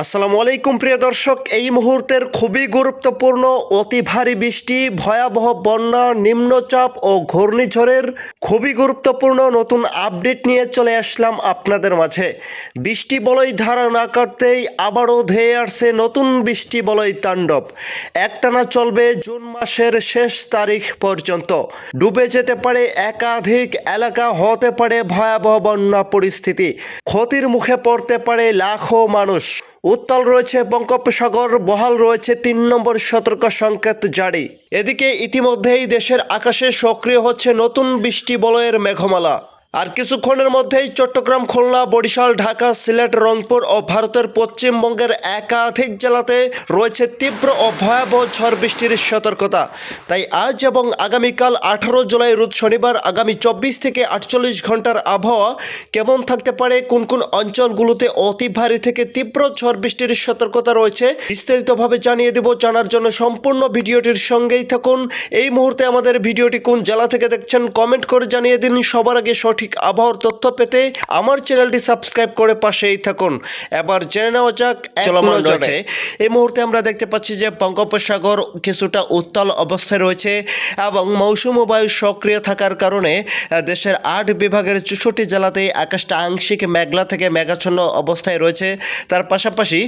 আসসালামু আলাইকুম প্রিয় দর্শক, এই মুহূর্তের খুবই গুরুত্বপূর্ণ অতি ভারী বৃষ্টি, ভয়াবহ বন্যা, নিম্নচাপ ও ঘূর্ণিঝড়ের খুবই গুরুত্বপূর্ণ নতুন আপডেট নিয়ে চলে আসলাম আপনাদের মাঝে। বৃষ্টি বলয় ধারা না কাটতেই আবারও ধেয়ে আসছে নতুন বৃষ্টি বলয় তাণ্ডব। একটানা চলবে জুন মাসের শেষ তারিখ পর্যন্ত। ডুবে যেতে পারে একাধিক এলাকা, হতে পারে ভয়াবহ বন্যা পরিস্থিতি, ক্ষতির মুখে পড়তে পারে লাখো মানুষ। উত্তাল রয়েছে বঙ্গোপসাগর, বহাল রয়েছে ৩ নম্বর সতর্ক সংকেত জারি। এদিকে ইতিমধ্যেই দেশের আকাশে সক্রিয় হচ্ছে নতুন বৃষ্টি বলয়ের মেঘমালা। আর কিছুক্ষণের মধ্যেই চট্টগ্রাম, খুলনা, বরিশাল, ঢাকা, সিলেট, রংপুর ও ভারতের পশ্চিমবঙ্গের একাধিক জেলাতে রয়েছে তীব্র ও ভয়াবহ ঝড় বৃষ্টির সতর্কতা। তাই আজ এবং আগামীকাল 18 জুলাই রোজ শনিবার আগামী 24 থেকে 48 ঘন্টার আবহাওয়া কেমন থাকতে পারে, কোন কোন অঞ্চলগুলোতে অতি ভারী থেকে তীব্র ঝড় বৃষ্টির সতর্কতা রয়েছে, বিস্তারিতভাবে জানিয়ে দেব। জানার জন্য সম্পূর্ণ ভিডিওটির সঙ্গেই থাকুন। এই মুহূর্তে আমাদের ভিডিওটি কোন জেলা থেকে দেখছেন কমেন্ট করে জানিয়ে দিন। সবার আগে সঠিক আবহাওয়ার তথ্য পেতে আমার চ্যানেলটি সাবস্ক্রাইব করে পাশেই থাকুন। এবার জেনে নেওয়া যাক চলমান রয়েছে। এই মুহূর্তে আমরা দেখতে পাচ্ছি যে বঙ্গোপসাগর কিছুটা উত্তাল অবস্থায় রয়েছে এবং মৌসুমী বায়ু সক্রিয় থাকার কারণে দেশের 8 বিভাগের 64 জেলাতে আকাশটা আংশিক মেঘলা থেকে মেঘাচ্ছন্ন অবস্থায় রয়েছে। তার পাশাপাশি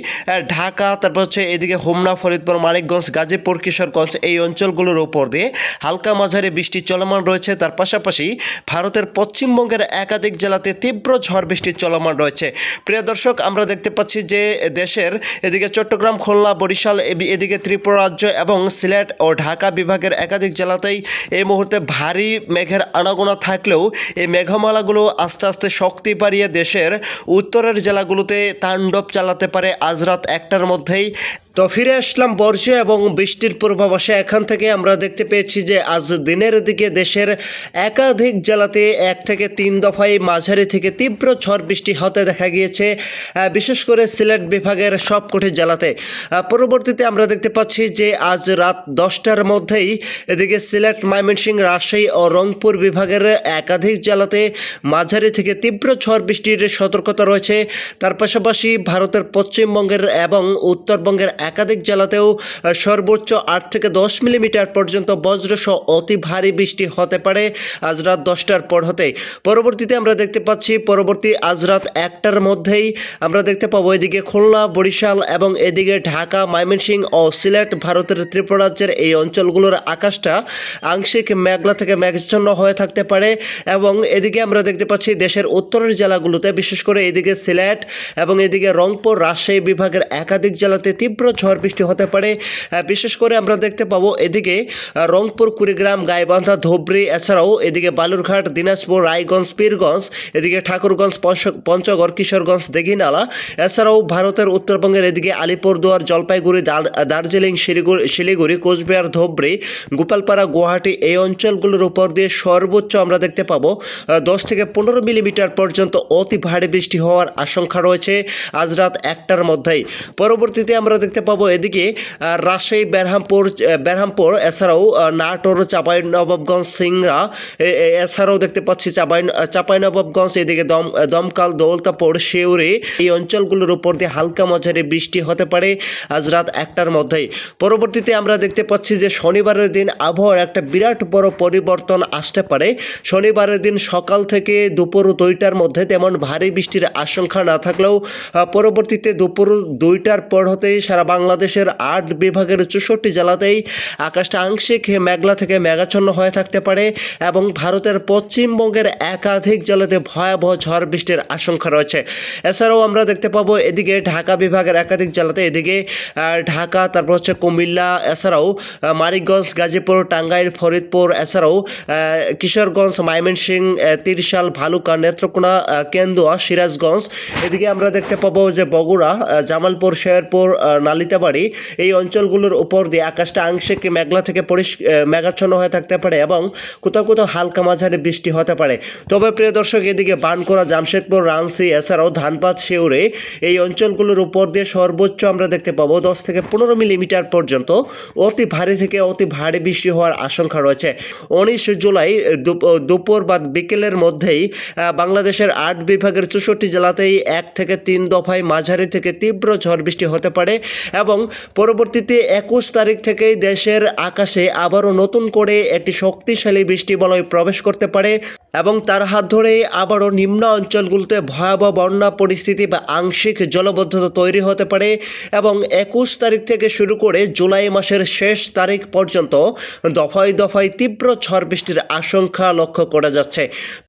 ঢাকা, তারপর হচ্ছে এদিকে হোমনা, ফরিদপুর, মানিকগঞ্জ, গাজীপুর, কিশোরগঞ্জ এই অঞ্চলগুলোর উপর দিয়ে হালকা মাঝারি বৃষ্টি চলমান রয়েছে। তার পাশাপাশি ভারতের পশ্চিমবঙ্গের একাধিক জেলাতে তীব্র ঝড় বৃষ্টি চলমান রয়েছে। প্রিয় দর্শক, আমরা দেখতে পাচ্ছি যে দেশের এদিকে চট্টগ্রাম, খুলনা, বরিশাল, এদিকে ত্রিপুরা রাজ্য এবং সিলেট ও ঢাকা বিভাগের একাধিক জেলাতেই এই মুহূর্তে ভারী মেঘের আনাগোনা থাকলেও এই মেঘমালাগুলো আস্তে আস্তে শক্তি বাড়িয়ে দেশের উত্তরের জেলাগুলোতে তাণ্ডব চালাতে পারে আজ রাত 1টার মধ্যেই। তো ফিরে আসলাম বর্ষা এবং বৃষ্টির পূর্বাভাসে। এখান থেকে আমরা দেখতে পেয়েছি যে আজ দিনের দিকে দেশের একাধিক জেলাতে 1 থেকে 3 দফায় মাঝারি থেকে তীব্র ঝড় বৃষ্টি হতে দেখা গিয়েছে, বিশেষ করে সিলেট বিভাগের সবকটি জেলাতে। পরবর্তীতে আমরা দেখতে পাচ্ছি যে আজ রাত 10টার মধ্যেই এদিকে সিলেট, ময়মনসিংহ, রাজশাহী ও রংপুর বিভাগের একাধিক জেলাতে মাঝারি থেকে তীব্র ঝড় বৃষ্টির সতর্কতা রয়েছে। তার পাশাপাশি ভারতের পশ্চিমবঙ্গের এবং উত্তরবঙ্গের একাধিক জেলাতেও সর্বোচ্চ 8 থেকে 10 মিলিমিটার পর্যন্ত বজ্রসহ অতি ভারী বৃষ্টি হতে পারে আজ রাত 10টার পর হতেই। পরবর্তীতে আমরা দেখতে পাচ্ছি পরবর্তী আজ রাত 1টার মধ্যেই আমরা দেখতে পাবো এদিকে খুলনা, বরিশাল এবং এদিকে ঢাকা, ময়মনসিংহ ও সিলেট, ভারতের ত্রিপুরা রাজ্যের এই অঞ্চলগুলোর আকাশটা আংশিক মেঘলা থেকে মেঘাচ্ছন্ন হয়ে থাকতে পারে। এবং এদিকে আমরা দেখতে পাচ্ছি দেশের উত্তরের জেলাগুলোতে, বিশেষ করে এদিকে সিলেট এবং এদিকে রংপুর, রাজশাহী বিভাগের একাধিক জেলাতে তীব্র ঝড় বৃষ্টি হতে পারে। বিশেষ করে আমরা দেখতে পাবো এদিকে রংপুর, কুড়িগ্রাম, গাইবান্ধা, ধুবড়ী, এছাড়াও এদিকে বালুরঘাট, দিনাজপুর, রায়গঞ্জ, পীরগঞ্জ, এদিকে ঠাকুরগঞ্জ, পঞ্চগড়, কিশোরগঞ্জ, দীঘিনালা, এছাড়াও ভারতের উত্তরবঙ্গের এদিকে আলিপুরদুয়ার, জলপাইগুড়ি, দার্জিলিং, শিলিগুড়ি, কোচবিহার, ধুবড়ী, গোপালপাড়া, গুয়াহাটি এই অঞ্চলগুলোর উপর দিয়ে সর্বোচ্চ আমরা দেখতে পাবো 10 থেকে 15 মিলিমিটার পর্যন্ত অতি ভারী বৃষ্টি হওয়ার আশঙ্কা রয়েছে আজ রাত 1টার মধ্যেই। পরবর্তীতে আমরা দেখতে পাবো এদিকে রাজশাহী, বেরহামপুর, এছাড়াও নাটোর, চাঁপাইনবাবগঞ্জ, সিংড়া, এছাড়াও দেখতে পাচ্ছি চাঁপাইনবাবগঞ্জ, এদিকে দমকাল, দৌলতাপুর, শিউরি এই অঞ্চলগুলোর উপর দিয়ে হালকা মাঝারি বৃষ্টি হতে পারে আজ রাত 1টার মধ্যেই। পরবর্তীতে আমরা দেখতে পাচ্ছি যে শনিবারের দিন আবহাওয়ার একটা বিরাট বড় পরিবর্তন আসতে পারে। শনিবারের দিন সকাল থেকে দুপুর 2টার মধ্যে তেমন ভারী বৃষ্টির আশঙ্কা না থাকলেও পরবর্তীতে দুপুর 2টার পর হতেই সারা বাংলাদেশের 8 বিভাগের 64 জেলাতেই আকাশটা আংশিক মেঘলা থেকে মেঘাচ্ছন্ন হয়ে থাকতে পারে এবং ভারতের পশ্চিমবঙ্গের একাধিক জেলাতে ভয়াবহ ঝড় বৃষ্টির আশঙ্কা রয়েছে। এছাড়াও আমরা দেখতে পাবো এদিকে ঢাকা বিভাগের একাধিক জেলাতে, এদিকে ঢাকা, তারপর হচ্ছে কুমিল্লা, এছাড়াও মানিকগঞ্জ, গাজীপুর, টাঙ্গাইল, ফরিদপুর, এছাড়াও কিশোরগঞ্জ, ময়মনসিংহ, তিরশাল, ভালুকা, নেত্রকোনা, কেন্দুয়া, সিরাজগঞ্জ, এদিকে আমরা দেখতে পাবো যে বগুড়া, জামালপুর, শেরপুর, নালিতাবাড়ি এই অঞ্চলগুলোর উপর দিয়ে আকাশটা আংশিক মেঘলা থেকে মেঘাচ্ছন্ন হয়ে থাকতে পারে এবং কোথাও কোথাও হালকা মাঝারি বৃষ্টি হতে পারে। তবে প্রিয় দর্শক, এদিকে বানকুড়া, জামশেদপুর, রাঞ্চি এছাড়াও ধানবাদ, শিউরে এই অঞ্চলগুলোর উপর দিয়ে সর্বোচ্চ আমরা দেখতে পাবো 10 থেকে 15 মিলিমিটার পর্যন্ত অতি ভারী থেকে অতি ভারী বৃষ্টি হওয়ার আশঙ্কা রয়েছে। 19 জুলাই দুপুর বা বিকেলের মধ্যেই বাংলাদেশের 8 বিভাগের 64 জেলাতেই 1 থেকে 3 দফায় মাঝারি থেকে তীব্র ঝড় বৃষ্টি হতে পারে এবং পরবর্তীতে 21 তারিখ থেকেই দেশের আকাশে আবারও নতুন করে একটি শক্তিশালী বৃষ্টি বলয় প্রবেশ করতে পারে এবং তার হাত ধরে আবারও নিম্ন অঞ্চলগুলোতে ভয়াবহ বন্যা পরিস্থিতি বা আংশিক জলবদ্ধতা তৈরি হতে পারে এবং 21 তারিখ থেকে শুরু করে জুলাই মাসের শেষ তারিখ পর্যন্ত দফায় দফায় তীব্র ঝড় বৃষ্টির আশঙ্কা লক্ষ্য করা যাচ্ছে।